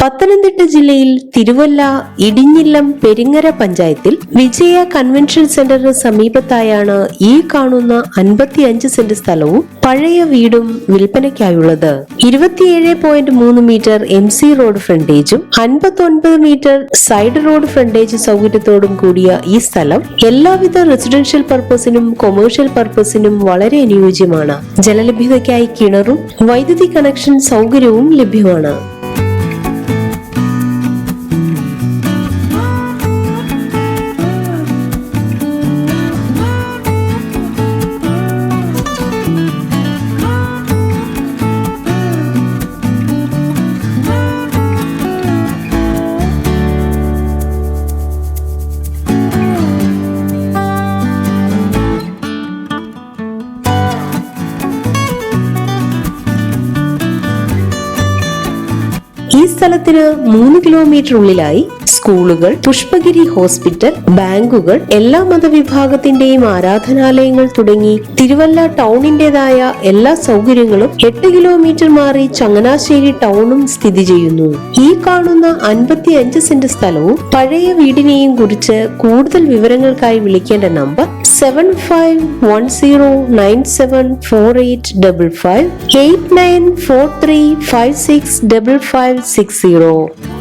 പത്തനംതിട്ട ജില്ലയിൽ തിരുവല്ല ഇടിഞ്ഞില്ലം പെരിങ്ങര പഞ്ചായത്തിൽ വിജയ കൺവെൻഷൻ സെന്ററിന് സമീപത്തായാണ് ഈ കാണുന്ന 55 സെന്റ് സ്ഥലവും പഴയ വീടും വിൽപ്പനയ്ക്കായുള്ളത്. 27.3 മീറ്റർ MC റോഡ് ഫ്രണ്ടേജും 59 മീറ്റർ സൈഡ് റോഡ് ഫ്രണ്ടേജ് സൗകര്യത്തോടും കൂടിയ ഈ സ്ഥലം എല്ലാവിധ റെസിഡൻഷ്യൽ പർപ്പസിനും കൊമേഴ്ഷ്യൽ പർപ്പസിനും വളരെ അനുയോജ്യമാണ്. ജലലഭ്യതയ്ക്കായി കിണറും വൈദ്യുതി കണക്ഷൻ സൗകര്യവും ലഭ്യമാണ്. ഈ സ്ഥലത്തിന് 3 കിലോമീറ്റർ ഉള്ളിലായി സ്കൂളുകൾ, പുഷ്പഗിരി ഹോസ്പിറ്റൽ, ബാങ്കുകൾ, എല്ലാ മതവിഭാഗത്തിന്റെയും ആരാധനാലയങ്ങൾ തുടങ്ങി തിരുവല്ല ടൗണിന്റേതായ എല്ലാ സൗകര്യങ്ങളും 8 കിലോമീറ്റർ മാറി ചങ്ങനാശ്ശേരി ടൗണും സ്ഥിതി ചെയ്യുന്നു. ഈ കാണുന്ന 55 സെന്റ് സ്ഥലവും പഴയ വീടിനെയും കുറിച്ച് കൂടുതൽ വിവരങ്ങൾക്കായി വിളിക്കേണ്ട നമ്പർ 7510974855 8943565560.